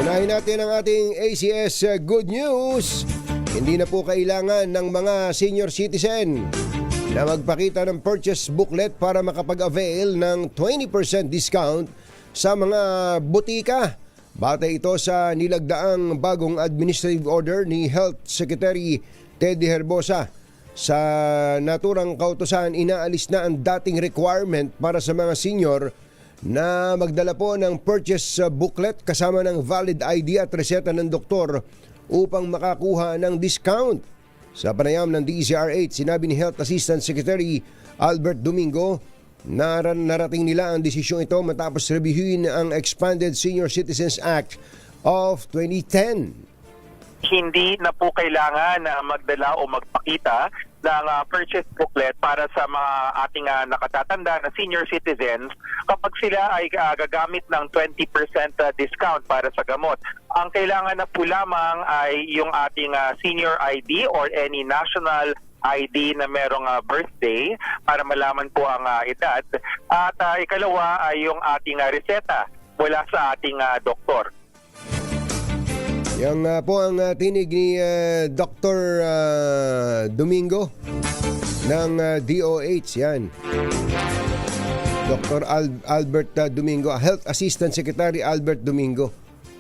Unahin natin ang ating ACS Good News. Hindi na po kailangan ng mga senior citizen na magpakita ng purchase booklet para makapag-avail ng 20% discount sa mga butika. Batay ito sa nilagdaang bagong administrative order ni Health Secretary Teddy Herbosa. Sa naturang kautusan, inaalis na ang dating requirement para sa mga senior na magdala po ng purchase booklet kasama ng valid ID at reseta ng doktor upang makakuha ng discount. Sa panayam ng DZRH, sinabi ni Health Assistant Secretary Albert Domingo na narating nila ang desisyong ito matapos reviewin ang Expanded Senior Citizens Act of 2010. Hindi na po kailangan na magdala o magpakita ng purchase booklet para sa mga ating nakatatanda na senior citizens kapag sila ay gagamit ng 20% discount para sa gamot. Ang kailangan na po lamang ay yung ating senior ID or any national ID na merong birthday para malaman po ang edad. At ikalawa ay yung ating reseta mula sa ating doktor. Yan po ang tinig ni Dr. Domingo ng DOH. Yan. Dr. Albert Domingo, Health Assistant Secretary Albert Domingo.